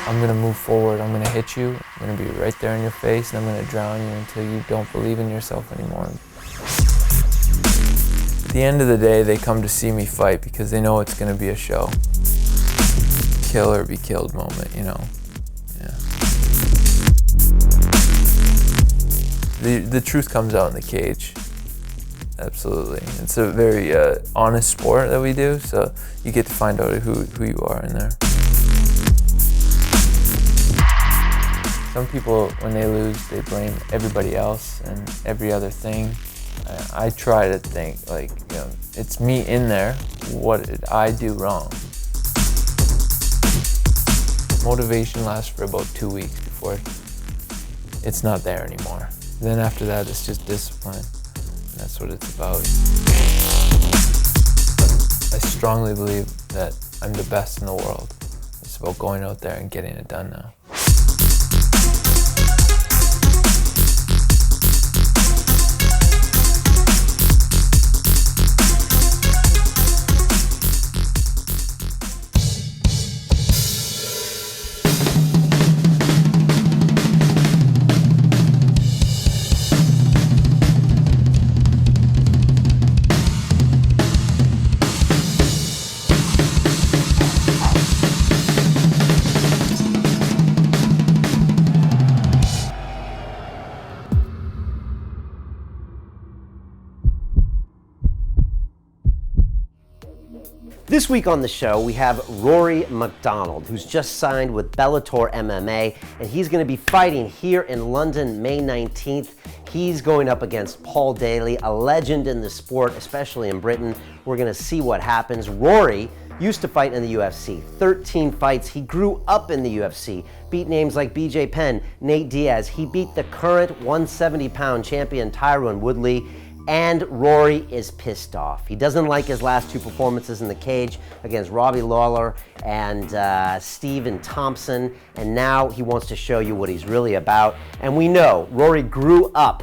I'm gonna move forward, I'm gonna hit you, I'm gonna be right there in your face, and I'm gonna drown you until you don't believe in yourself anymore. At the end of the day, they come to see me fight because they know it's gonna be a show. Kill or be killed moment, you know. Yeah. The truth comes out in the cage. Absolutely. It's a very honest sport that we do, so you get to find out who you are in there. Some people, when they lose, they blame everybody else and every other thing. I try to think, like, you know, it's me in there. What did I do wrong? Motivation lasts for about 2 weeks before it's not there anymore. Then after that, it's just discipline. And that's what it's about. I strongly believe that I'm the best in the world. It's about going out there and getting it done now. This week on the show, we have Rory MacDonald, who's just signed with Bellator MMA, and he's going to be fighting here in London May 19th. He's going up against Paul Daley, a legend in the sport, especially in Britain. We're going to see what happens. Rory used to fight in the UFC, 13 fights. He grew up in the UFC, beat names like BJ Penn, Nate Diaz. He beat the current 170-pound champion Tyron Woodley. And Rory is pissed off. He doesn't like his last two performances in the cage against Robbie Lawler and Stephen Thompson. And now he wants to show you what he's really about. And we know Rory grew up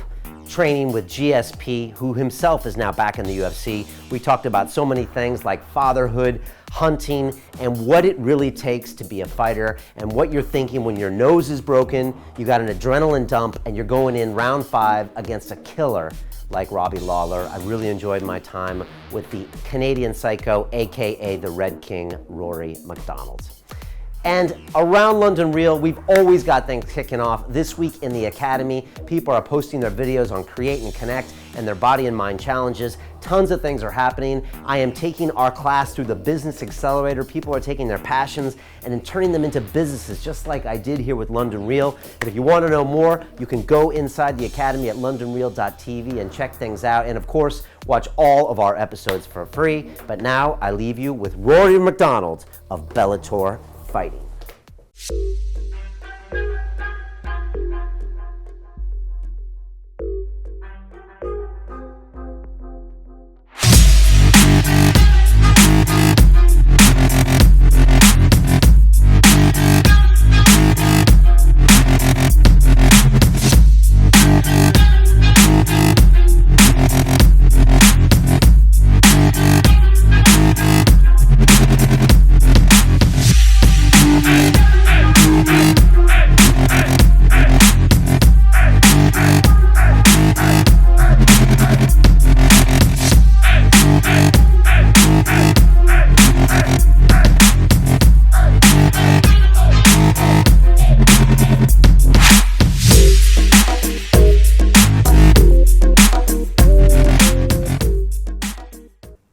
training with GSP, who himself is now back in the UFC. We talked about so many things like fatherhood, hunting, and what it really takes to be a fighter, and what you're thinking when your nose is broken, you got an adrenaline dump, and you're going in round 5 against a killer like Robbie Lawler. I really enjoyed my time with the Canadian Psycho, AKA the Red King, Rory MacDonald. And around London Real, we've always got things kicking off. This week in the Academy, people are posting their videos on Create and Connect and their body and mind challenges. Tons of things are happening. I am taking our class through the Business Accelerator. People are taking their passions and then turning them into businesses, just like I did here with London Real. And if you want to know more, you can go inside the Academy at londonreal.tv and check things out. And of course, watch all of our episodes for free. But now I leave you with Rory MacDonald of Bellator Fighting.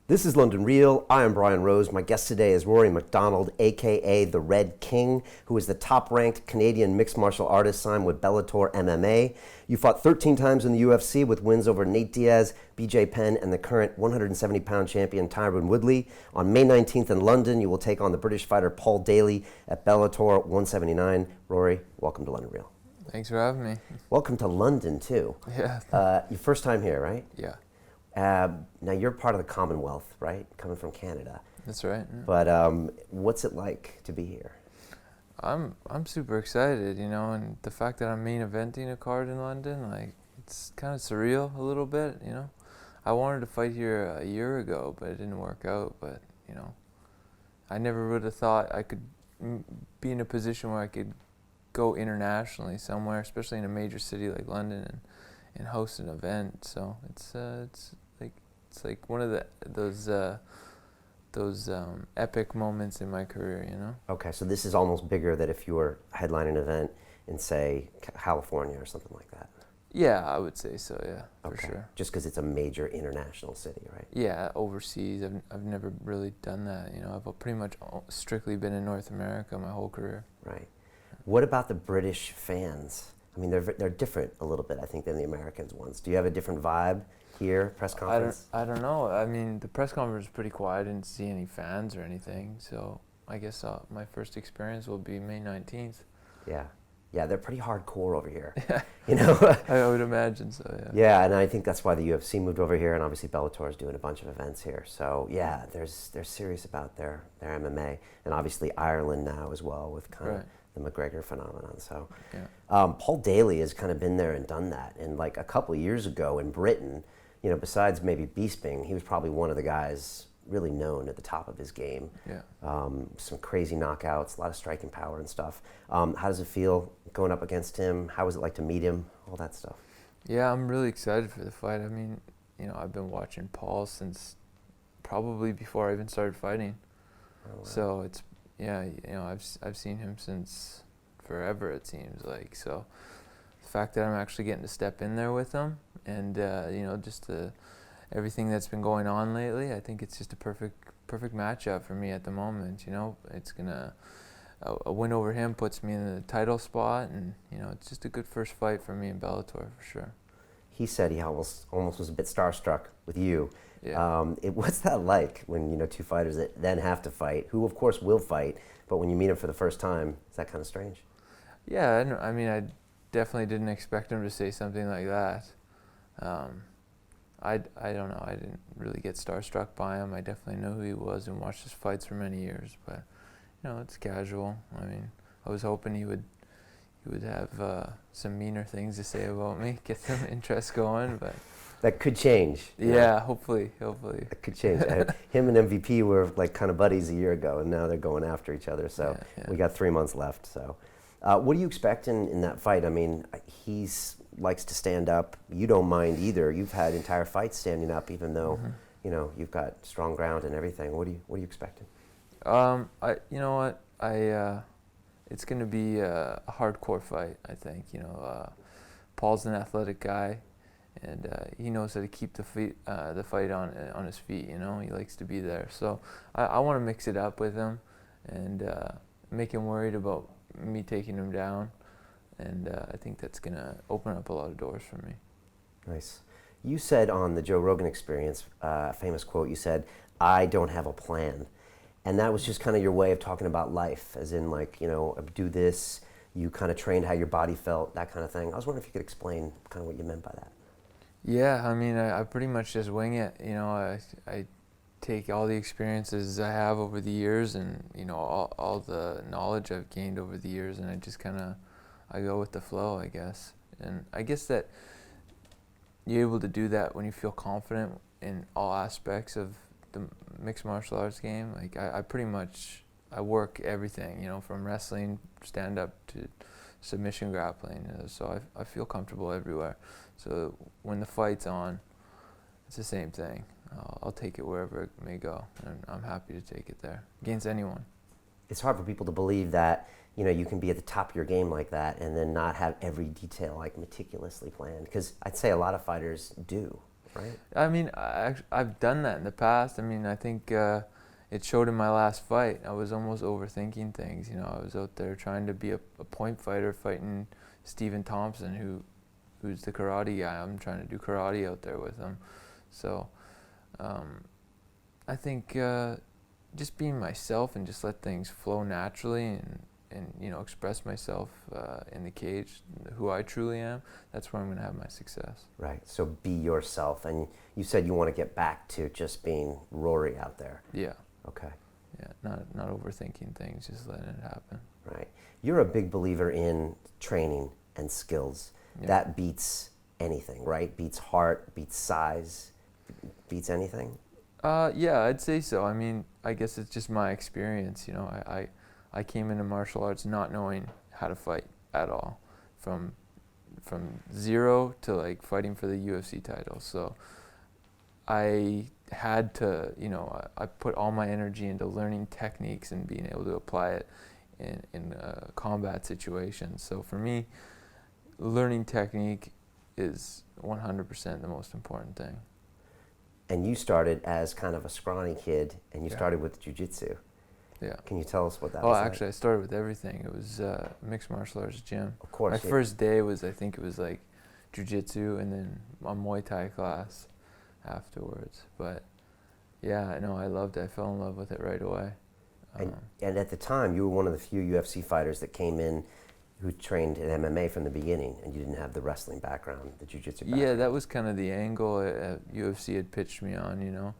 This is London Real. I am Brian Rose. My guest today is Rory MacDonald, aka the Red King, who is the top-ranked Canadian mixed martial artist signed with Bellator MMA. You fought 13 times in the UFC with wins over Nate Diaz, BJ Penn, and the current 170-pound champion Tyron Woodley. On May 19th in London, you will take on the British fighter Paul Daley at Bellator 179. Rory, welcome to London Real. Thanks for having me. Welcome to London, too. Yeah. Your first time here, right? Yeah. Now you're part of the Commonwealth, right? Coming from Canada. That's right. Yeah. But what's it like to be here? I'm super excited, you know, and the fact that I'm main eventing a card in London, like, it's kind of surreal a little bit, you know. I wanted to fight here a year ago, but it didn't work out. But, you know, I never would have thought I could be in a position where I could go internationally somewhere, especially in a major city like London, and host an event. So it's like one of those epic moments in my career, you know? Okay, so this is almost bigger than if you were headlining an event in, say, California or something like that. Yeah, I would say so, yeah, for Okay. sure. Just because it's a major international city, right? Yeah, overseas, I've never really done that, you know? I've pretty much strictly been in North America my whole career. Right. What about the British fans? I mean, they're different a little bit, I think, than the Americans ones. Do you have a different vibe here, press conference? I don't know. I mean, the press conference was pretty quiet. I didn't see any fans or anything, so I guess my first experience will be May 19th. Yeah. Yeah, they're pretty hardcore over here. Yeah. You know? I would imagine so, yeah. Yeah, and I think that's why the UFC moved over here, and obviously Bellator is doing a bunch of events here. So yeah, they're serious about their MMA, and obviously Ireland now as well with kind of the McGregor phenomenon. So Paul Daley has kind of been there and done that. And like a couple of years ago in Britain, you know, besides maybe Bisping, he was probably one of the guys really known at the top of his game. Yeah. Some crazy knockouts, a lot of striking power and stuff. How does it feel going up against him? How was it like to meet him? All that stuff. Yeah, I'm really excited for the fight. I mean, you know, I've been watching Paul since probably before I even started fighting. Oh, wow. So it's, yeah, you know, I've seen him since forever, it seems like. So the fact that I'm actually getting to step in there with him, and you know, just everything that's been going on lately, I think it's just a perfect matchup for me at the moment. You know, it's gonna a win over him puts me in the title spot, and you know, it's just a good first fight for me in Bellator for sure. He said he almost was a bit starstruck with you. Yeah. What's that like when, you know, two fighters that then have to fight, who of course will fight, but when you meet him for the first time, is that kind of strange? Yeah, I mean, I definitely didn't expect him to say something like that. I don't know. I didn't really get starstruck by him. I definitely know who he was and watched his fights for many years. But you know, it's casual. I mean, I was hoping he would have some meaner things to say about me, get some interest going. But that could change. Yeah, hopefully. That could change. Him and MVP were like kind of buddies a year ago, and now they're going after each other. So we got 3 months left. So, what do you expect in that fight? I mean, he's likes to stand up. You don't mind either. You've had entire fights standing up, even though you know you've got strong ground and everything. What are you expecting? You know what, it's going to be a hardcore fight. I think, you know, Paul's an athletic guy, and he knows how to keep the fight on his feet. You know, he likes to be there. So I want to mix it up with him, and make him worried about me taking him down. And I think that's going to open up a lot of doors for me. Nice. You said on the Joe Rogan Experience, a famous quote, you said, "I don't have a plan." And that was just kind of your way of talking about life, as in like, you know, do this, you kind of trained how your body felt, that kind of thing. I was wondering if you could explain kind of what you meant by that. Yeah, I mean, I pretty much just wing it. You know, I take all the experiences I have over the years, and, you know, all the knowledge I've gained over the years, and I just kind of, I go with the flow, I guess. And I guess that you're able to do that when you feel confident in all aspects of the mixed martial arts game. Like I pretty much, I work everything, you know, from wrestling, stand up to submission grappling. So I feel comfortable everywhere. So when the fight's on, it's the same thing. I'll take it wherever it may go, and I'm happy to take it there against anyone. It's hard for people to believe that, you know, you can be at the top of your game like that and then not have every detail like meticulously planned, because I'd say a lot of fighters do, right? I mean, I've done that in the past. I mean, I think it showed in my last fight. I was almost overthinking things. You know, I was out there trying to be a point fighter fighting Stephen Thompson, who's the karate guy. I'm trying to do karate out there with him. So I think just being myself and just let things flow naturally, and you know, express myself in the cage, who I truly am, that's where I'm going to have my success. Right, so be yourself. And you said you want to get back to just being Rory out there. Yeah. Okay. Yeah, not overthinking things, just letting it happen. Right. You're a big believer in training and skills. Yeah. That beats anything, right? Beats heart, beats size, beats anything? Yeah, I'd say so. I mean, I guess it's just my experience, you know. I came into martial arts not knowing how to fight at all, from zero to like fighting for the UFC title. So I had to, you know, I put all my energy into learning techniques and being able to apply it in combat situations. So for me, learning technique is 100% the most important thing. And you started as kind of a scrawny kid, and you Yeah. started with jiu-jitsu. Yeah. Can you tell us what that Well, was like? actually, I started with everything. It was mixed martial arts gym. Of course. My first day was, I think it was like jiu-jitsu and then a Muay Thai class afterwards. But yeah, no, I loved it. I fell in love with it right away. And at the time, you were one of the few UFC fighters that came in who trained in MMA from the beginning, and you didn't have the wrestling background, the jiu-jitsu background. Yeah, that was kind of the angle UFC had pitched me on, you know.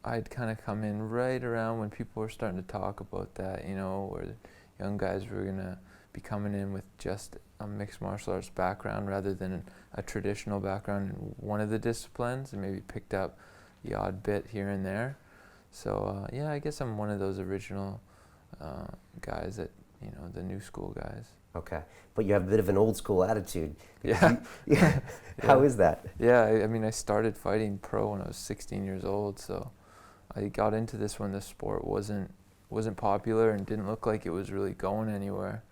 I'd kind of come in right around when people were starting to talk about that, you know, where the young guys were going to be coming in with just a mixed martial arts background rather than a traditional background in one of the disciplines, and maybe picked up the odd bit here and there. So, yeah, I guess I'm one of those original guys that, you know, the new school guys. Okay, but you have a bit of an old school attitude. Yeah. Yeah. How is that? Yeah, I mean, I started fighting pro when I was 16 years old, so I got into this when the sport wasn't popular and didn't look like it was really going anywhere.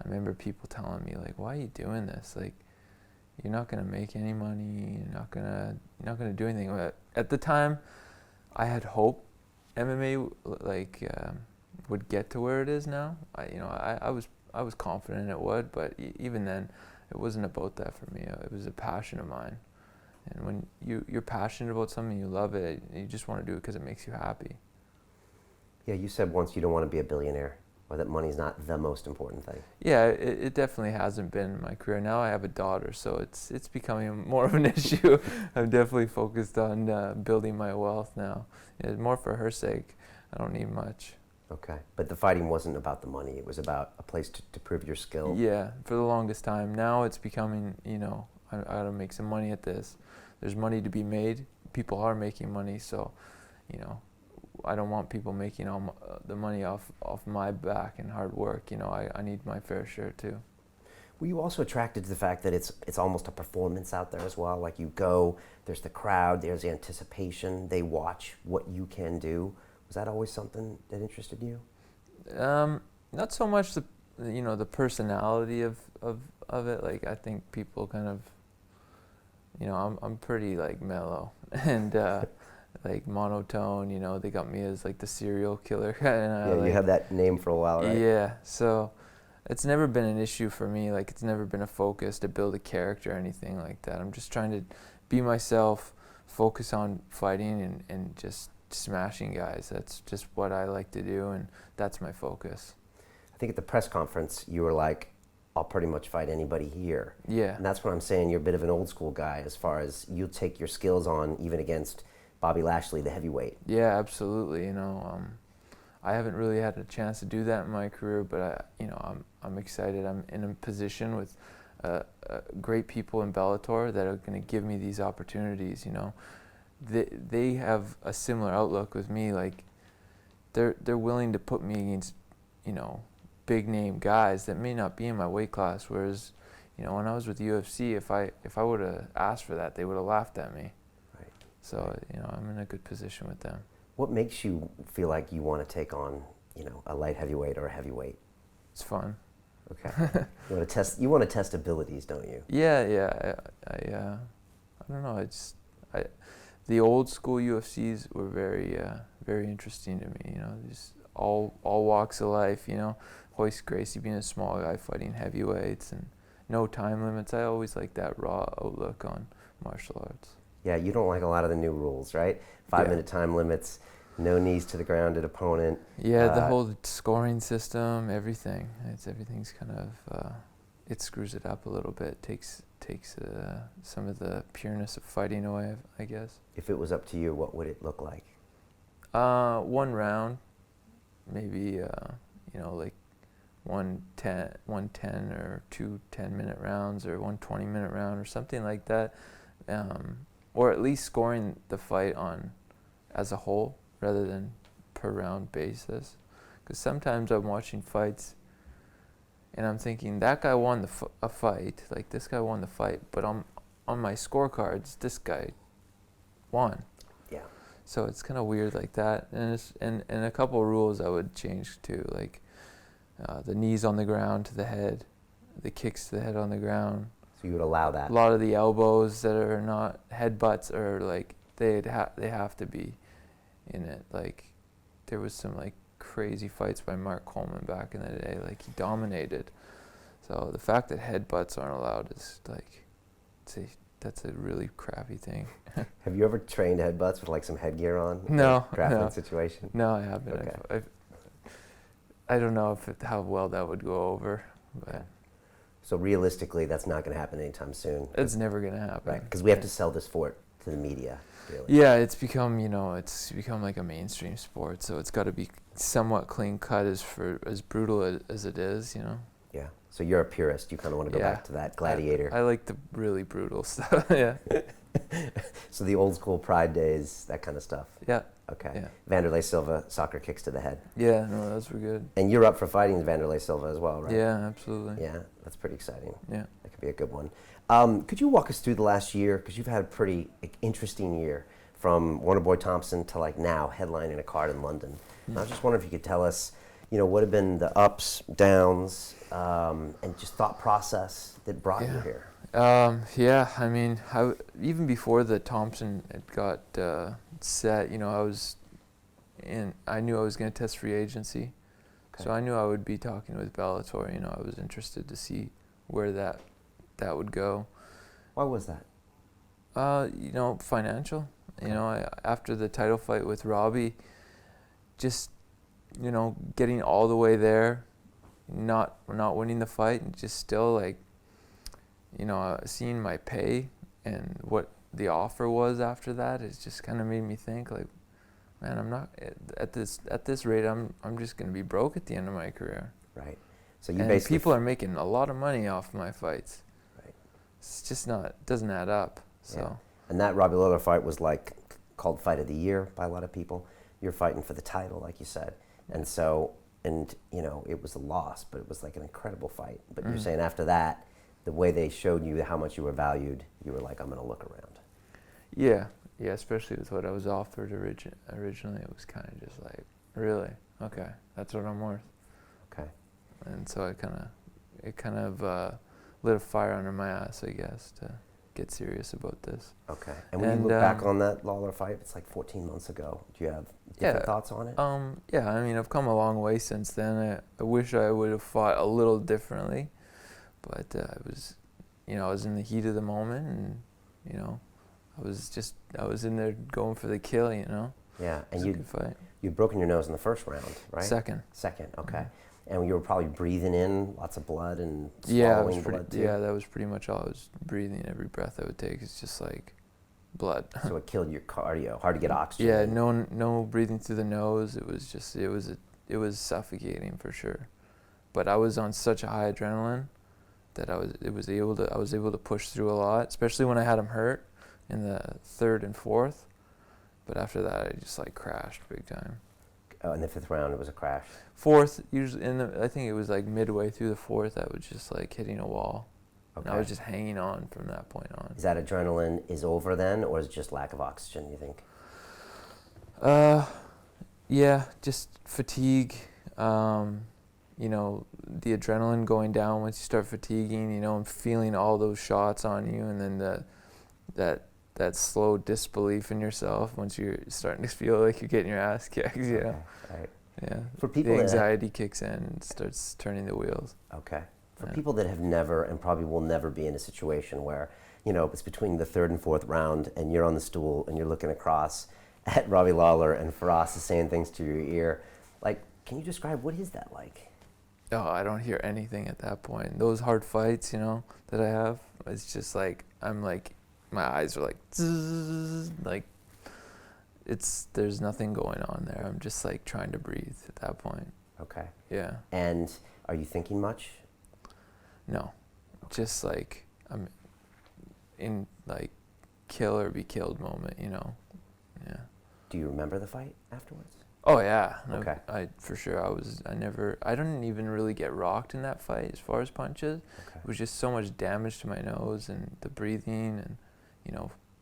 I remember people telling me, like, "Why are you doing this? Like, you're not gonna make any money. You're not gonna do anything." But at the time, I had hope MMA would get to where it is now. I was confident it would, but even then, it wasn't about that for me. It was a passion of mine. And when you're passionate about something, you love it, you just want to do it because it makes you happy. Yeah, you said once you don't want to be a billionaire, or that money's not the most important thing. Yeah, it definitely hasn't been in my career. Now I have a daughter, so it's becoming more of an issue. I'm definitely focused on building my wealth now. It's more for her sake. I don't need much. Okay, but the fighting wasn't about the money. It was about a place to prove your skill. Yeah, for the longest time. Now it's becoming, you know, I gotta make some money at this. There's money to be made. People are making money, so, you know, I don't want people making all the money off my back and hard work. You know, I need my fair share too. Were you also attracted to the fact that it's almost a performance out there as well? Like, you go, there's the crowd, there's the anticipation, they watch what you can do. Was that always something that interested you? Not so much the personality of it. Like, I think people kind of, you know, I'm pretty like mellow and like monotone. You know, they got me as like the serial killer. And you had that name for a while, right? Yeah, so it's never been an issue for me. Like, it's never been a focus to build a character or anything like that. I'm just trying to be myself, focus on fighting and just smashing guys. That's just what I like to do, and that's my focus. I think at the press conference you were like, I'll pretty much fight anybody here. Yeah. And that's what I'm saying, you're a bit of an old school guy as far as you'll take your skills on even against Bobby Lashley, the heavyweight. Yeah, absolutely. You know, I haven't really had a chance to do that in my career, but I'm excited. I'm in a position with great people in Bellator that are going to give me these opportunities. You know, they have a similar outlook with me. Like, they're willing to put me against, you know, big name guys that may not be in my weight class. Whereas, you know, when I was with UFC, if I would have asked for that, they would have laughed at me. Right. So, you know, I'm in a good position with them. What makes you feel like you want to take on, you know, a light heavyweight or a heavyweight? It's fun. Okay. You want to test abilities, don't you? Yeah. I don't know. The old school UFCs were very interesting to me. You know, just all walks of life. You know, Royce Gracie being a small guy fighting heavyweights and no time limits. I always like that raw outlook on martial arts. Yeah, you don't like a lot of the new rules, right? 5-minute time limits, no knees to the grounded opponent. Yeah, the whole scoring system, everything. Everything's kind of it screws it up a little bit. Takes some of the pureness of fighting away, I guess. If it was up to you, what would it look like? One round, maybe you know, like 110 or 2 10-minute rounds, or 1 20-minute round or something like that. Or at least scoring the fight on as a whole rather than per round basis, Because sometimes I'm watching fights and I'm thinking that guy won a fight, like this guy won the fight, but on my scorecards, this guy won. Yeah. So it's kind of weird like that. And a couple of rules I would change too, like the knees on the ground to the head, the kicks to the head on the ground. So you would allow that? A lot of the elbows that are not headbutts are like, they have to be in it. Like there was some like crazy fights by Mark Coleman back in the day, like he dominated. So the fact that headbutts aren't allowed is like, that's a really crappy thing. Have you ever trained headbutts with like some headgear on? No. Grappling situation? No, I haven't. Okay. I don't know how well that would go over. But okay. So realistically, that's not going to happen anytime soon. It's never going to happen. Right, because we have to sell this sport to the media. Really. Yeah, it's become like a mainstream sport, so it's got to be somewhat clean cut as brutal as it is, you know. Yeah. So you're a purist. You kind of want to go back to that gladiator. I like the really brutal stuff. Yeah. So the old school Pride days, that kind of stuff. Yeah. Okay. Yeah. Vanderlei Silva, soccer kicks to the head. Yeah, no, those were good. And you're up for fighting Vanderlei Silva as well, right? Yeah, absolutely. Yeah, that's pretty exciting. Yeah. That could be a good one. Could you walk us through the last year? Because you've had a pretty interesting year, from Wonderboy Thompson to like now headlining a card in London. And I was just wondering if you could tell us, what have been the ups, downs, and just thought process that brought you here. Yeah, I mean, even before the Thompson had got set, I knew I was going to test free agency. Okay. So I knew I would be talking with Bellator. I was interested to see where that would go. Why was that? Financial. Okay. After the title fight with Robbie, just, getting all the way there, not winning the fight, and just still like, seeing my pay and what the offer was after that, it just kind of made me think like, man, I'm not at this rate. I'm just going to be broke at the end of my career. Right. So basically people are making a lot of money off my fights. Right. It's just doesn't add up. So. Yeah. And that Robbie Lawler fight was like called Fight of the Year by a lot of people. You're fighting for the title, like you said, and so it was a loss, but it was like an incredible fight. But you're saying after that, the way they showed you how much you were valued, you were like, I'm going to look around. Yeah, especially with what I was offered originally, it was kind of just like, really? Okay, that's what I'm worth. Okay. And so it kind of lit a fire under my ass, I guess, to get serious about this. Okay. And when you look back on that Lawler fight, it's like 14 months ago. Do you have different thoughts on it? Yeah, I mean, I've come a long way since then. I wish I would have fought a little differently. But I was in the heat of the moment, and I was in there going for the kill, Yeah, and you'd broken your nose in the first round, right? Second, okay. Mm-hmm. And you were probably breathing in lots of blood and swallowing blood too. Yeah, that was pretty much all I was breathing. Every breath I would take is just like blood. So it killed your cardio. Hard to get oxygen. Yeah, no breathing through the nose. It was just it was suffocating for sure. But I was on such a high adrenaline that I was able to push through a lot, especially when I had him hurt in the third and fourth. But after that, I just like crashed big time. Oh, in the fifth round, it was a crash. Fourth, usually, I think it was like midway through the fourth, I was just like hitting a wall. Okay. And I was just hanging on from that point on. Is that adrenaline is over then, or is it just lack of oxygen, you think? Yeah, just fatigue. The adrenaline going down once you start fatiguing, and feeling all those shots on you, and then that slow disbelief in yourself once you're starting to feel like you're getting your ass kicked, Okay, right. Yeah. For people, the anxiety kicks in and starts turning the wheels. Okay. For people that have never and probably will never be in a situation where, it's between the third and fourth round and you're on the stool and you're looking across at Robbie Lawler and Firas is saying things to your ear, like, can you describe what is that like? Oh, I don't hear anything at that point. Those hard fights, that I have, it's just like, I'm like, my eyes are like, zzz, like, there's nothing going on there. I'm just like trying to breathe at that point. Okay. Yeah. And are you thinking much? No. Okay. Just like, I'm in like kill or be killed moment, Yeah. Do you remember the fight afterwards? Oh yeah, no, Okay. For sure. I didn't even really get rocked in that fight as far as punches. Okay. It was just so much damage to my nose and the breathing and,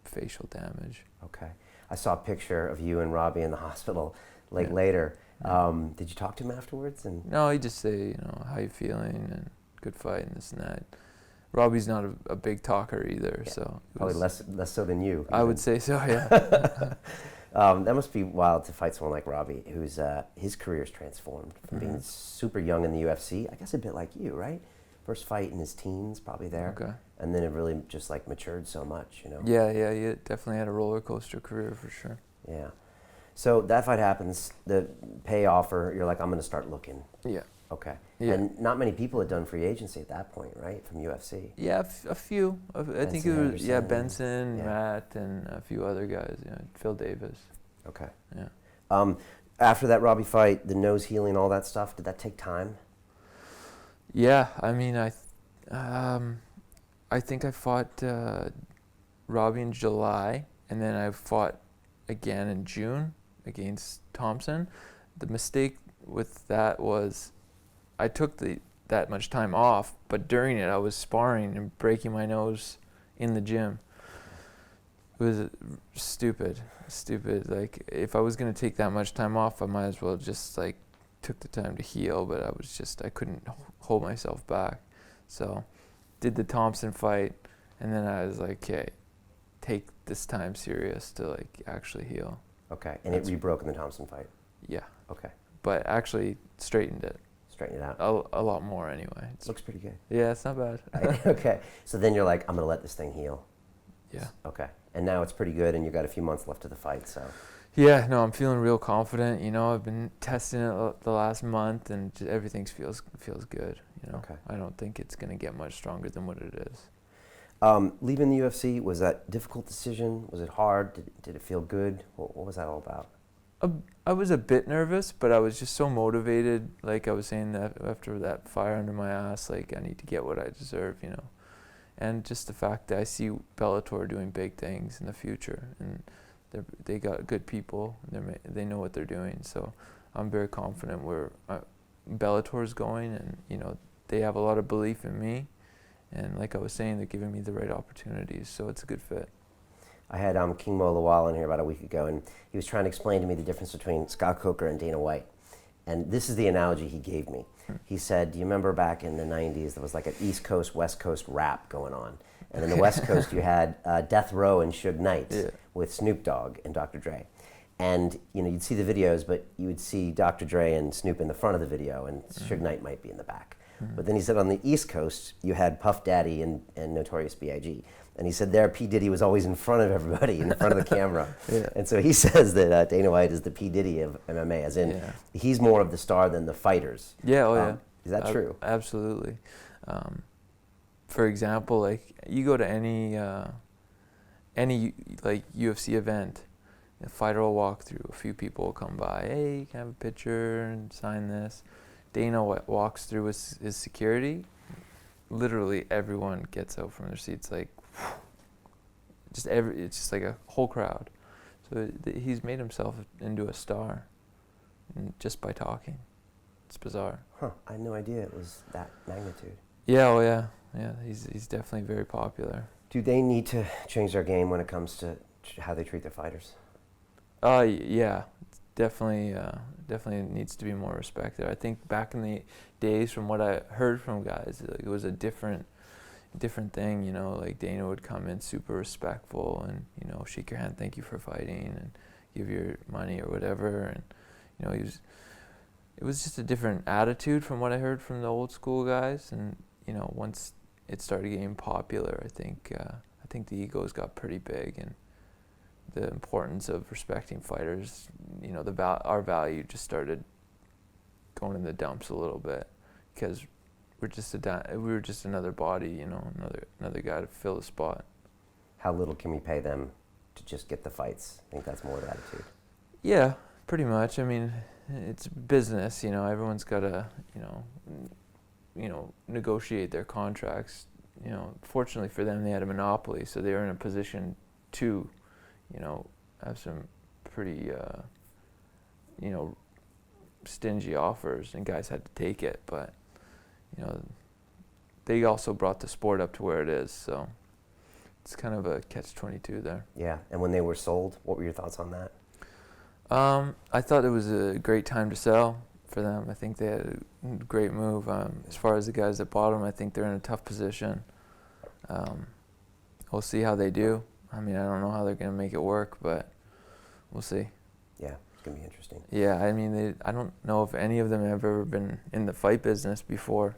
facial damage. Okay. I saw a picture of you and Robbie in the hospital Yeah. later. Did you talk to him afterwards? And No, he just say, how you feeling and good fight and this and that. Robbie's not a big talker either, yeah, so probably less so than you. I would say so, yeah. That must be wild to fight someone like Robbie, who's his career's transformed from being super young in the UFC. I guess a bit like you, right? First fight in his teens, probably there. Okay. And then it really just like matured so much, Yeah, he definitely had a roller coaster career for sure. Yeah. So that fight happens, the pay offer, you're like, I'm going to start looking. Yeah. Okay. Yeah. And not many people had done free agency at that point, right, from UFC? Yeah, a few. I think it was, Henderson, Benson, yeah. Matt, and a few other guys. Phil Davis. Okay. Yeah. After that Robbie fight, the nose healing, all that stuff, did that take time? Yeah, I mean, I think I fought Robbie in July, and then I fought again in June against Thompson. The mistake with that was I took that much time off, but during it I was sparring and breaking my nose in the gym. It was stupid. Like, if I was going to take that much time off, I might as well just took the time to heal, but I couldn't hold myself back. So did the Thompson fight, and then I was like, okay, take this time serious to actually heal. Okay, and it rebroke in the Thompson fight? Yeah. Okay. But actually straightened it. Straightened it out? A lot more anyway. It looks pretty good. Yeah, it's not bad. Okay, so then you're like, I'm going to let this thing heal. Yeah. Okay, and now it's pretty good, and you've got a few months left of the fight, so. Yeah, no, I'm feeling real confident. I've been testing it the last month, and everything feels good. Okay. I don't think it's going to get much stronger than what it is. Leaving the UFC, was that a difficult decision? Was it hard? Did it feel good? What was that all about? I was a bit nervous, but I was just so motivated. Like I was saying, that after that fire under my ass, I need to get what I deserve, And just the fact that I see Bellator doing big things in the future, and they got good people, and they know what they're doing. So I'm very confident where Bellator's going, and they have a lot of belief in me. And like I was saying, they're giving me the right opportunities, so it's a good fit. I had King Mo Lawal in here about a week ago, and he was trying to explain to me the difference between Scott Coker and Dana White. And this is the analogy he gave me. He said, do you remember back in the 90s, there was like an East Coast, West Coast rap going on. And in the West Coast, you had Death Row and Suge Knight with Snoop Dogg and Dr. Dre. And you'd see the videos, but you would see Dr. Dre and Snoop in the front of the video, and Suge Knight might be in the back. But then he said on the East Coast, you had Puff Daddy and Notorious B.I.G. And he said there, P. Diddy was always in front of everybody, in front of the camera. And so he says that Dana White is the P. Diddy of MMA, as in he's more of the star than the fighters. Yeah, Is that true? Absolutely. For example, you go to any UFC event, a fighter will walk through, a few people will come by, hey, you can have a picture and sign this. Dana walks through with his security, literally everyone gets out from their seats, it's just like a whole crowd. So he's made himself into a star just by talking. It's bizarre. Huh, I had no idea it was that magnitude. Yeah, he's definitely very popular. Do they need to change their game when it comes to how they treat their fighters? Yeah, definitely needs to be more respect there. I think back in the days, from what I heard from guys, it was a different thing. Like Dana would come in super respectful and shake your hand, thank you for fighting, and give your money or whatever. And it was just a different attitude from what I heard from the old school guys. And once it started getting popular, I think the egos got pretty big, and the importance of respecting fighters, our value just started going in the dumps a little bit, because we were just another body, another guy to fill the spot. How little can we pay them to just get the fights? I think that's more the attitude. Yeah, pretty much. I mean, it's business, everyone's got to, negotiate their contracts. Fortunately for them, they had a monopoly, so they were in a position to have some pretty, you know, stingy offers, and guys had to take it. But, you know, they also brought the sport up to where it is, so it's kind of a catch-22 there. Yeah, and when they were sold, what were your thoughts on that? I thought it was a great time to sell for them. I think they had a great move. As far as the guys that bought them, I think they're in a tough position. We'll see how they do. I mean, I don't know how they're going to make it work, but we'll see. Yeah, it's going to be interesting. Yeah, I mean, I don't know if any of them have ever been in the fight business before.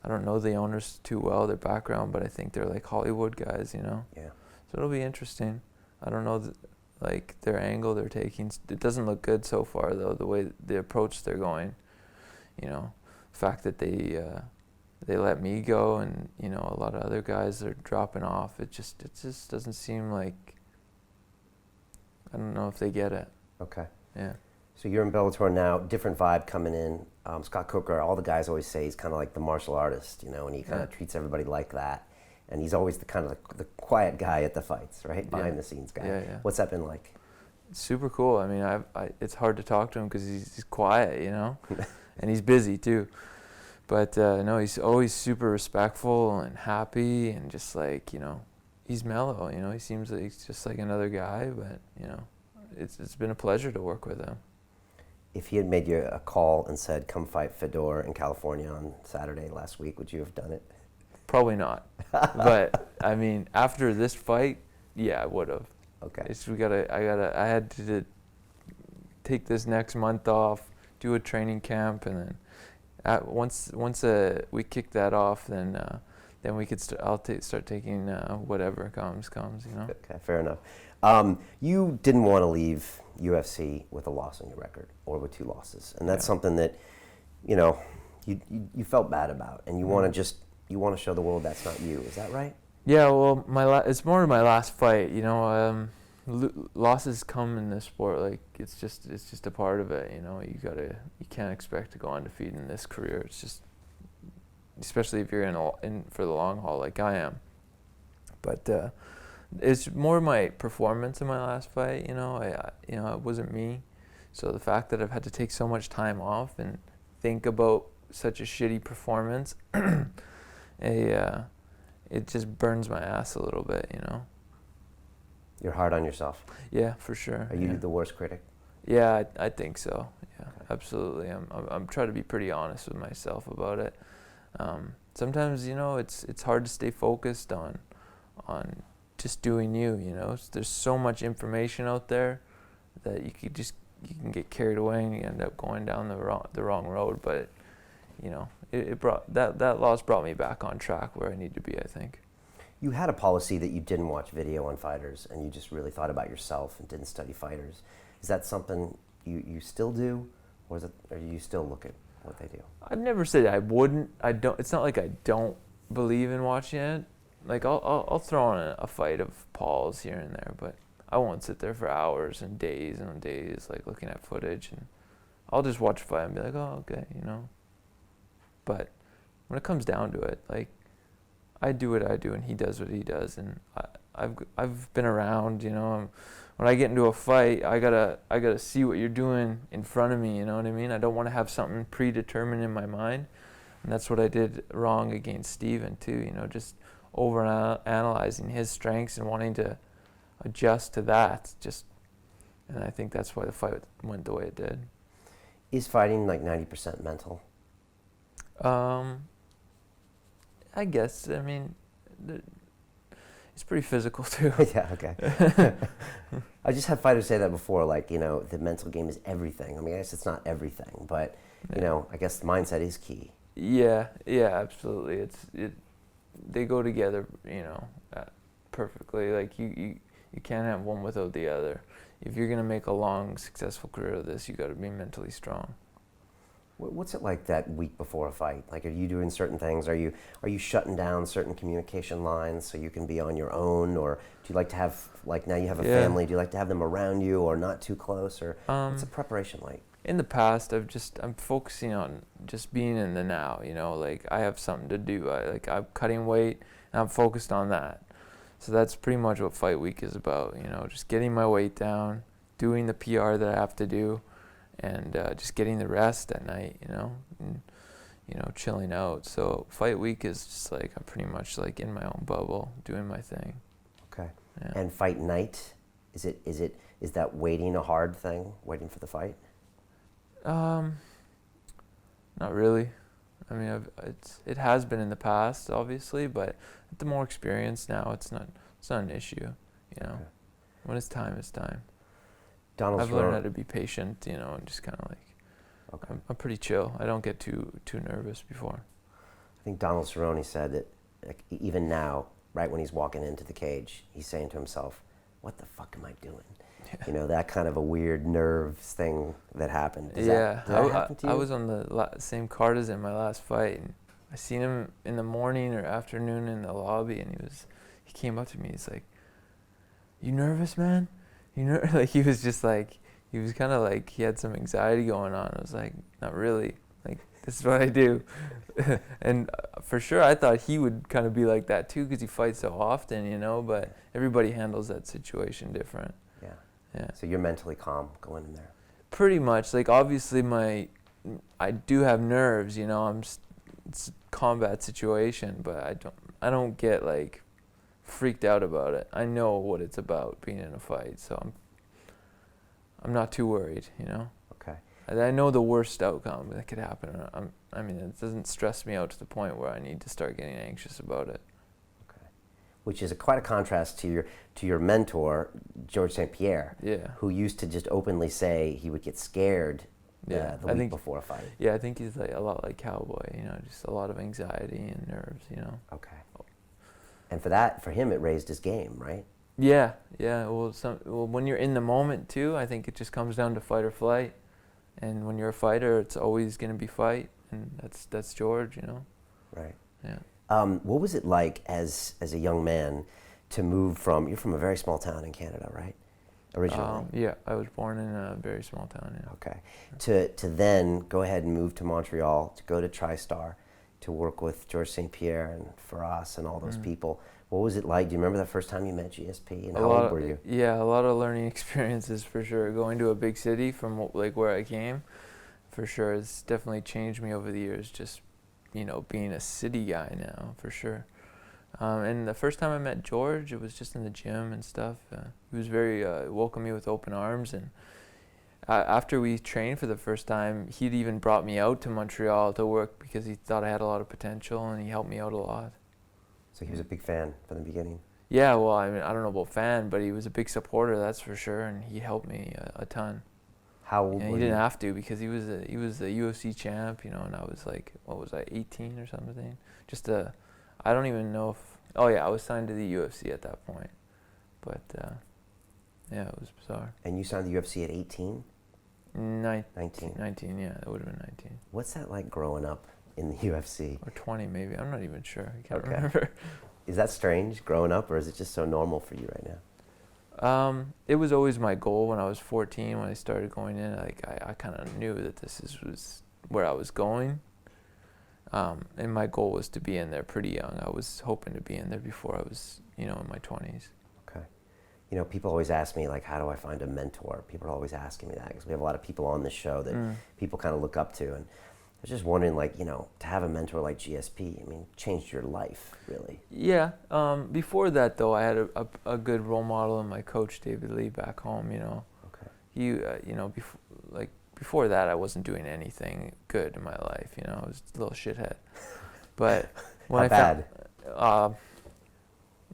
I don't know the owners too well, their background, but I think they're like Hollywood guys, you know? Yeah. So it'll be interesting. I don't know, like, their angle they're taking. It doesn't look good so far, though, the way, the approach they're going. You know, the fact that they let me go and, you know, a lot of other guys are dropping off. It just doesn't seem like, I don't know if they get it. Okay. Yeah. So you're in Bellator now, different vibe coming in. Scott Coker, all the guys always say he's kind of like the martial artist, you know, and he kind of treats everybody like that. And he's always the kind of the quiet guy at the fights, right? Behind the scenes guy. Yeah, yeah. What's that been like? It's super cool. I mean, it's hard to talk to him because he's quiet, you know, and he's busy too. But no, he's always super respectful and happy, and just like, you know, he's mellow. You know, he seems like he's just like another guy. But you know, it's been a pleasure to work with him. If he had made you a call and said, "Come fight Fedor in California on Saturday last week," would you have done it? Probably not. But I mean, after this fight, yeah, I would have. Okay. I had to take this next month off, do a training camp, and then once we kick that off, then we could start taking whatever comes, you know. Okay, fair enough. You didn't want to leave UFC with a loss on your record, or with 2 losses, and that's something that, you know, you felt bad about, and you want to show the world that's not you. Is that right? Yeah, well, it's more my last fight, you know. Losses come in this sport, like it's just a part of it, you know. You can't expect to go undefeated in this career. It's just, especially if you're in for the long haul like I am. But it's more my performance in my last fight, you know. It wasn't me. So the fact that I've had to take so much time off and think about such a shitty performance, it just burns my ass a little bit, you know. You're hard on yourself. Yeah, for sure. Are you the worst critic? Yeah, I think so. Yeah, Okay. absolutely. I'm trying to be pretty honest with myself about it. Sometimes, you know, it's hard to stay focused on just doing you. You know, there's so much information out there that you can get carried away and you end up going down the wrong road. But you know, it brought that loss brought me back on track where I need to be, I think. You had a policy that you didn't watch video on fighters, and you just really thought about yourself and didn't study fighters. Is that something you still do, or do you still look at what they do? I've never said I wouldn't. I don't. It's not like I don't believe in watching it. Like I'll throw on a fight of Paul's here and there, but I won't sit there for hours and days like looking at footage, and I'll just watch a fight and be like, oh, okay, you know. But when it comes down to it, like, I do what I do and he does what he does, and I've been around, you know. When I get into a fight, I gotta see what you're doing in front of me, you know what I mean? I don't want to have something predetermined in my mind, and that's what I did wrong against Steven too, you know, just over analyzing his strengths and wanting to adjust to that, and I think that's why the fight went the way it did. Is fighting like 90% mental? I guess. I mean, it's pretty physical too. Yeah, okay. I just had fighters say that before, like, you know, the mental game is everything. I mean, I guess it's not everything, but, you know, I guess mindset is key. Yeah, absolutely. They go together, you know, perfectly. Like, you can't have one without the other. If you're going to make a long, successful career of this, you got to be mentally strong. What's it like that week before a fight? Like, are you doing certain things? Are you shutting down certain communication lines so you can be on your own? Or do you like to have, like, now you have a family, do you like to have them around you or not too close? Or what's the preparation like? In the past, I'm focusing on just being in the now, you know, like I have something to do. I'm cutting weight and I'm focused on that. So that's pretty much what fight week is about, you know, just getting my weight down, doing the PR that I have to do, and just getting the rest at night, and, chilling out. So fight week is just like I'm pretty much like in my own bubble, doing my thing. Okay. Yeah. And fight night, is that waiting a hard thing, waiting for the fight? Not really. I mean, it has been in the past, obviously, but with the more experience now, it's not an issue. Okay. When it's time, it's time. I've learned how to be patient, and just kind of like. Okay. I'm pretty chill. I don't get too nervous before. I think Donald Cerrone said that, like, even now, right when he's walking into the cage, he's saying to himself, "What the fuck am I doing?" Yeah. That kind of a weird nerves thing that happened. Did that happen to you? I was on the same card as him my last fight, and I seen him in the morning or afternoon in the lobby, and he came up to me. He's like, "You nervous, man? Like he was just like, he was kind of like he had some anxiety going on. I was like, not really. Like this is what I do, and for sure I thought he would kind of be like that too because he fights so often, But everybody handles that situation different. Yeah. So you're mentally calm going in there. Pretty much. Like obviously I do have nerves, it's a combat situation, but I don't get like freaked out about it. I know what it's about being in a fight, so I'm not too worried, Okay. I know the worst outcome that could happen. It doesn't stress me out to the point where I need to start getting anxious about it. Okay. Which is quite a contrast to your mentor, Georges St-Pierre, who used to just openly say he would get scared the week before a fight. Yeah, I think he's like a lot like Cowboy, just a lot of anxiety and nerves, Okay. And for him, it raised his game, right? Yeah. Well, when you're in the moment too, I think it just comes down to fight or flight. And when you're a fighter, it's always going to be fight, and that's George, Right. Yeah. What was it like as a young man to move you're from a very small town in Canada, right? Originally. Yeah, I was born in a very small town. Yeah. Okay. To then go ahead and move to Montreal to go to TriStar, to work with Georges St-Pierre and Faraz and all those people. What was it like? Do you remember the first time you met GSP, and how old were you? Yeah, a lot of learning experiences for sure. Going to a big city from like where I came, for sure, it's definitely changed me over the years. Just being a city guy now, for sure. And the first time I met George, it was just in the gym and stuff. He was very welcomed me with open arms, and after we trained for the first time, he'd even brought me out to Montreal to work because he thought I had a lot of potential, and he helped me out a lot. So he was a big fan from the beginning? Yeah, well, I don't know about fan, but he was a big supporter, that's for sure, and he helped me a ton. How old were you? He didn't have to because he was the UFC champ, and I was like, what was I, 18 or something? I don't even know if, I was signed to the UFC at that point. But, it was bizarre. And you signed the UFC at 18? 19, yeah, it would have been 19. What's that like growing up in the UFC? Or 20 maybe, I'm not even sure, I can't remember. Is that strange growing up, or is it just so normal for you right now? It was always my goal when I was 14, when I started going in. Like I kind of knew that was where I was going, and my goal was to be in there pretty young. I was hoping to be in there before I was, in my 20s. Okay. People always ask me, like, how do I find a mentor? People are always asking me that because we have a lot of people on the show that people kind of look up to, and I was just wondering, like, to have a mentor like GSP, changed your life, really. Yeah. Before that, though, I had a good role model in my coach, David Lee, back home, Okay. He, before that, I wasn't doing anything good in my life, I was a little shithead. But when How bad?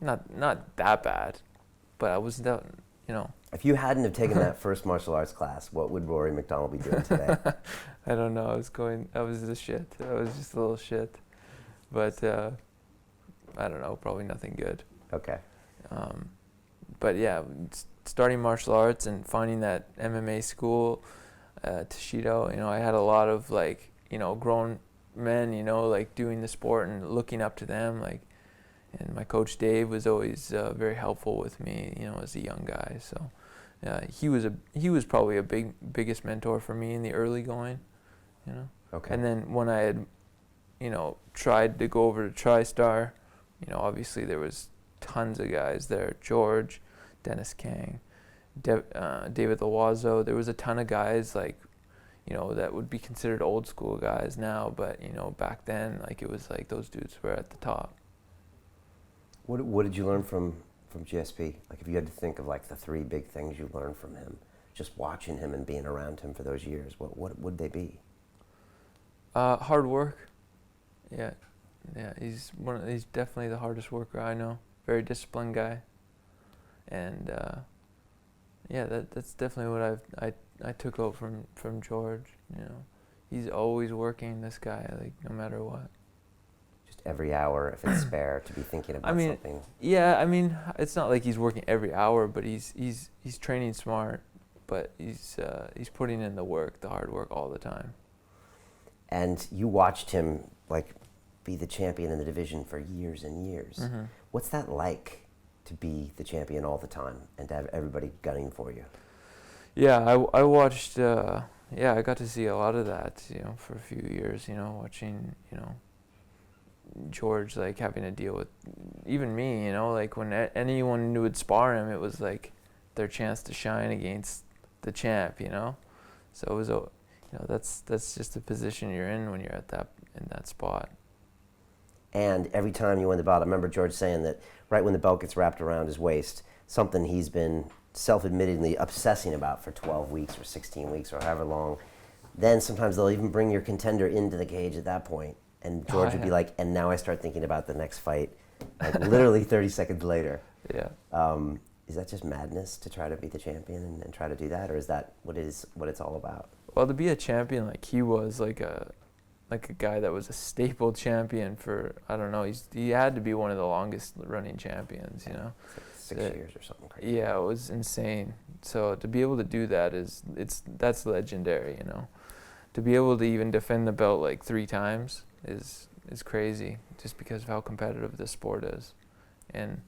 Not that bad, but I wasn't that, If you hadn't have taken that first martial arts class, what would Rory MacDonald be doing today? I don't know. I was the shit. I was just a little shit. But I don't know, probably nothing good. Okay. But yeah, starting martial arts and finding that MMA school, Toshido, I had a lot of grown men, doing the sport and looking up to them, and my coach Dave was always very helpful with me, as a young guy. So he was probably a biggest mentor for me in the early going, Okay. And then when I had, tried to go over to TriStar, obviously there was tons of guys there. George, Dennis Kang, David Loazo. There was a ton of guys you know, that would be considered old school guys now, but, you know, back then, like, it was like those dudes were at the top. What did you learn from GSP? Like, if you had to think of like the 3 big things you learned from him, just watching him and being around him for those years, what would they be? Hard work. Yeah, he's definitely the hardest worker I know. Very disciplined guy, and yeah, that's definitely what I took out from George. You know, he's always working. This guy, like, no matter what. Just every hour, if it's spare, to be thinking about something. Yeah, I mean, it's not like he's working every hour, but he's training smart, but he's putting in the work, the hard work all the time. And you watched him like be the champion in the division for years and years. Mm-hmm. What's that like, to be the champion all the time and to have everybody gunning for you? Yeah, I watched. Yeah, I got to see a lot of that. You know, for a few years. You know, watching. You know, George, like, having to deal with even me. You know, like, when anyone who would spar him, it was like their chance to shine against the champ. You know, so it was a. You know, that's just the position you're in when you're in that spot. And every time you win the belt, I remember George saying that right when the belt gets wrapped around his waist, something he's been self-admittedly obsessing about for 12 weeks or 16 weeks or however long, then sometimes they'll even bring your contender into the cage at that point. And George would be like, and now I start thinking about the next fight, like literally 30 seconds later. Yeah. Is that just madness to try to be the champion and try to do that, or is that what it's all about? Well, to be a champion like he was, like a guy that was a staple champion for, I don't know, he had to be one of the longest running champions, you know. It's like 6 years or something crazy. Yeah, it was insane. So to be able to do that that's legendary, you know. To be able to even defend the belt like 3 times is crazy, just because of how competitive this sport is, and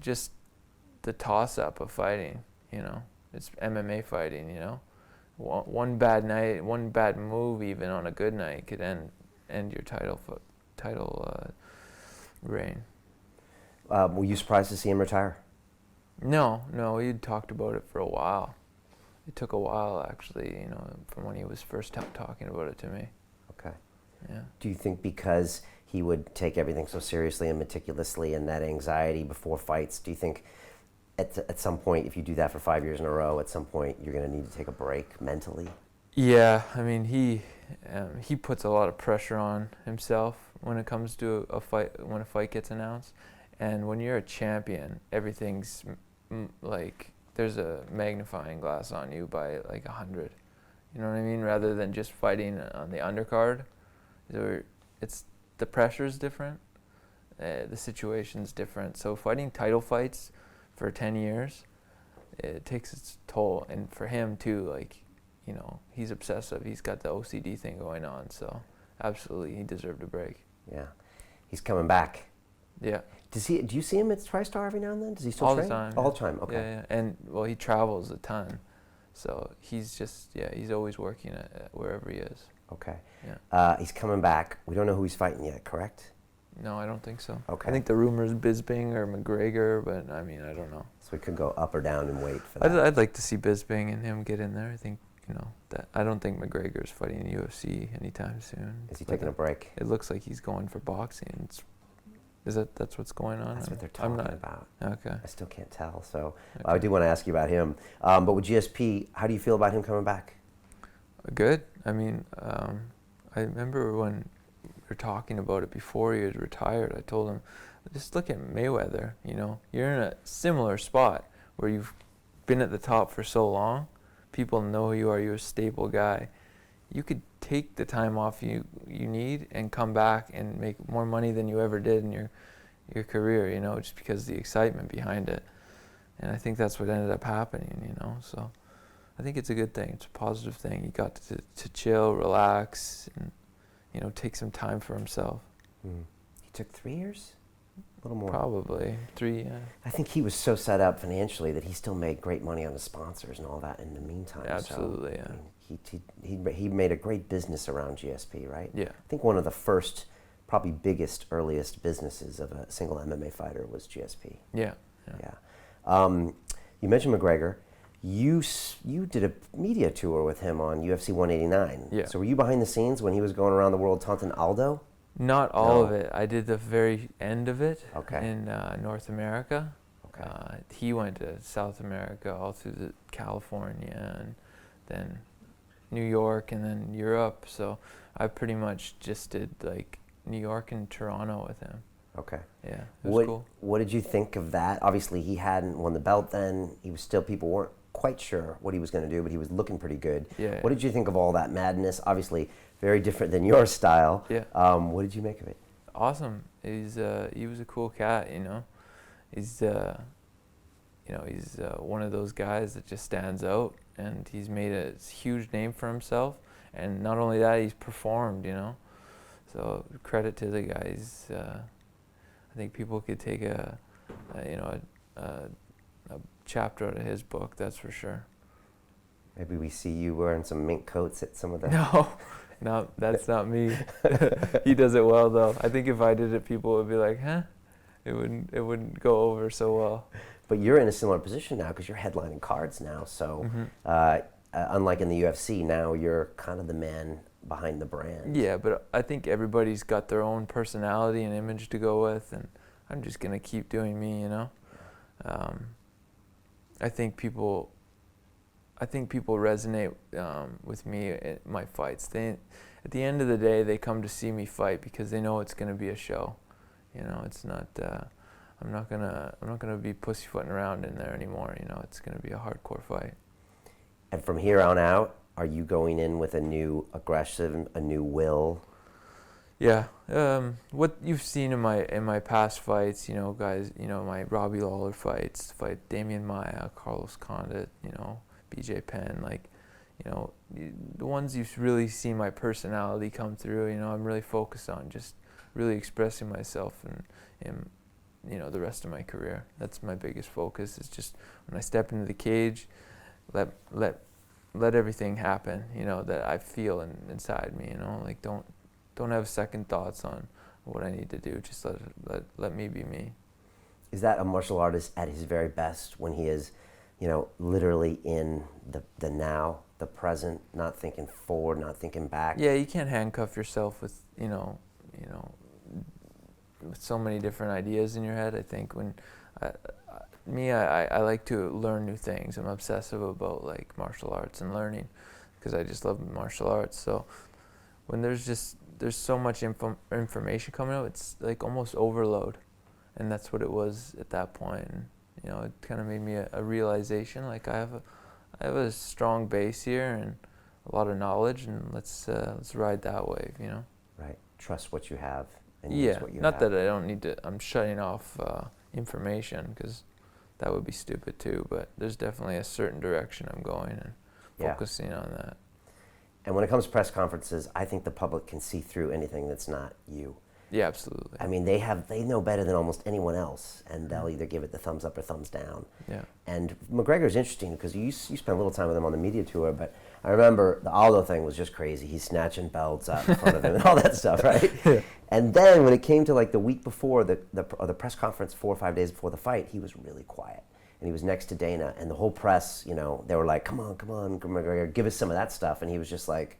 just the toss-up of fighting, you know. It's MMA fighting, you know. One bad night, one bad move, even on a good night, could end your title reign. Were you surprised to see him retire? No, he'd talked about it for a while. It took a while, actually, you know, from when he was first talking about it to me. Okay. Yeah. Do you think because he would take everything so seriously and meticulously, and that anxiety before fights, do you think at some point, if you do that for 5 years in a row, at some point you're going to need to take a break mentally? Yeah, I mean, he puts a lot of pressure on himself when it comes to a fight, when a fight gets announced. And when you're a champion, everything's like, there's a magnifying glass on you by like 100. You know what I mean? Rather than just fighting on the undercard, it's the pressure's different, the situation's different. So fighting title fights for 10 years, it takes its toll. And for him too, like, you know, he's obsessive. He's got the OCD thing going on. So absolutely, he deserved a break. Yeah, he's coming back. Yeah. Do you see him at TriStar every now and then? Does he still train? All the time. All the time. Okay. Yeah. And well, he travels a ton, so he's he's always working at wherever he is. Okay. Yeah. He's coming back. We don't know who he's fighting yet, correct? No, I don't think so. Okay. I think the rumor is Bisping or McGregor, but I mean, I don't know. So we could go up or down and wait for that. I'd like to see Bisping and him get in there. I think, you know, that I don't think McGregor's fighting in UFC anytime soon. Is he taking a break? It looks like he's going for boxing. That's what's going on? That's what they're talking about. Okay. I still can't tell, so Okay. I do want to ask you about him. But with GSP, how do you feel about him coming back? Good. I mean, I remember when we were talking about it before he was retired, I told him, just look at Mayweather, you know. You're in a similar spot where you've been at the top for so long. People know who you are. You're a staple guy. You could take the time off you need and come back and make more money than you ever did in your career, you know, just because of the excitement behind it. And I think that's what ended up happening, you know. So I think it's a good thing. It's a positive thing. He got to chill, relax, and, you know, take some time for himself. He took 3 years? A little more. Probably 3, yeah. I think he was so set up financially that he still made great money on his sponsors and all that in the meantime. Absolutely, so, yeah. I mean, he made a great business around GSP, right? Yeah. I think one of the first, probably biggest, earliest businesses of a single MMA fighter was GSP. Yeah. Yeah. You mentioned McGregor. you did a media tour with him on UFC 189. Yeah. So were you behind the scenes when he was going around the world taunting Aldo? Not all No. of it. I did the very end of it Okay. in North America. Okay. He went to South America, all through California, and then New York, and then Europe. So I pretty much just did like New York and Toronto with him. Okay. Yeah, it was cool. What did you think of that? Obviously, he hadn't won the belt then. He was still, people weren't quite sure what he was going to do, but he was looking pretty good. Yeah. What did you think of all that madness? Obviously, very different than your style. Yeah. What did you make of it? Awesome. He was a cool cat, you know. He's one of those guys that just stands out, and he's made a huge name for himself. And not only that, he's performed, you know. So credit to the guys. I think people could take a chapter out of his book. That's for sure. Maybe we see you wearing some mink coats at some of the... No, that's not me. He does it well though. I think if I did it, people would be like, "Huh?" It wouldn't go over so well. But you're in a similar position now because you're headlining cards now. So unlike in the UFC, now you're kind of the man behind the brand. Yeah, but I think everybody's got their own personality and image to go with, and I'm just gonna keep doing me, you know. I think people resonate with me at my fights. At the end of the day, they come to see me fight because they know it's gonna be a show. You know, it's not. I'm not gonna be pussyfooting around in there anymore. You know, it's gonna be a hardcore fight. And from here on out, are you going in with a new aggression, a new will? Yeah. What you've seen in my past fights, you know, guys, you know, my Robbie Lawler fights, fight Damian Maia, Carlos Condit, you know, BJ Penn, like, you know, the ones you've really seen my personality come through. You know, I'm really focused on just really expressing myself in you know, the rest of my career. That's my biggest focus. Is just when I step into the cage, let everything happen, you know, that I feel inside me, you know, like don't have second thoughts on what I need to do. Just let me be me. Is that a martial artist at his very best when he is, you know, literally in the now, the present, not thinking forward, not thinking back? Yeah, you can't handcuff yourself with, you know, with so many different ideas in your head. I think when I like to learn new things. I'm obsessive about like martial arts and learning because I just love martial arts. So when there's so much information coming out, it's like almost overload, and that's what it was at that point. And, you know, it kind of made me a realization like I have a strong base here and a lot of knowledge, and let's ride that wave, you know. Right. Trust what you have and Yeah, use what you not have. that I don't need to. I'm shutting off information because that would be stupid too. But there's definitely a certain direction I'm going and focusing on that. And when it comes to press conferences, I think the public can see through anything that's not you. Yeah, absolutely. I mean, they know better than almost anyone else, and they'll either give it the thumbs up or thumbs down. Yeah. And McGregor's interesting because you spent a little time with him on the media tour, but I remember the Aldo thing was just crazy. He's snatching belts out in front of him and all that stuff, right? Yeah. And then when it came to like the week before the press conference, 4 or 5 days before the fight, he was really quiet. And he was next to Dana, and the whole press, you know, they were like, come on, McGregor, give us some of that stuff. And he was just like,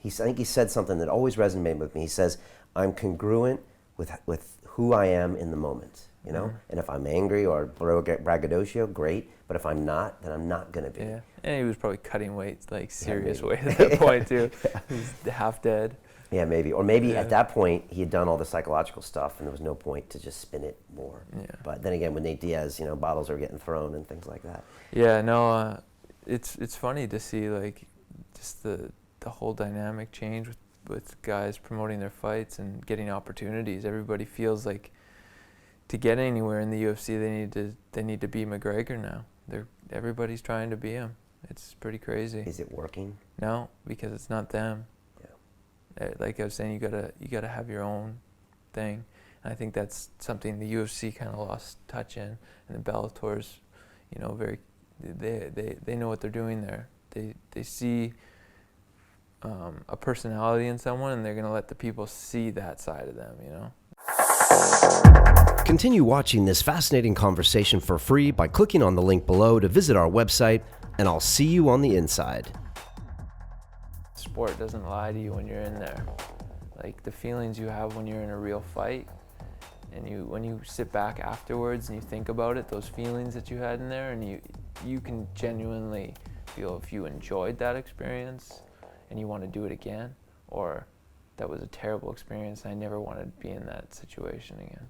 I think he said something that always resonated with me. He says, I'm congruent with who I am in the moment, you know? And if I'm angry or braggadocio, great. But if I'm not, then I'm not going to be. Yeah. And he was probably cutting weight, like serious weight at that point too. He's half dead. Yeah, maybe. Or maybe at that point, he had done all the psychological stuff and there was no point to just spin it more. Yeah. But then again, with Nate Diaz, you know, bottles are getting thrown and things like that. Yeah, no, it's funny to see like just the whole dynamic change with guys promoting their fights and getting opportunities. Everybody feels like to get anywhere in the UFC, they need to be McGregor now. Everybody's trying to be him. It's pretty crazy. Is it working? No, because it's not them. Yeah. Like I was saying, you gotta have your own thing. And I think that's something the UFC kind of lost touch in, and the Bellator's, you know, they know what they're doing there. They see a personality in someone, and they're gonna let the people see that side of them, you know. Continue watching this fascinating conversation for free by clicking on the link below to visit our website, and I'll see you on the inside. Sport doesn't lie to you when you're in there. Like the feelings you have when you're in a real fight, and when you sit back afterwards and you think about it, those feelings that you had in there, and you can genuinely feel if you enjoyed that experience and you want to do it again, or that was a terrible experience and I never want to be in that situation again.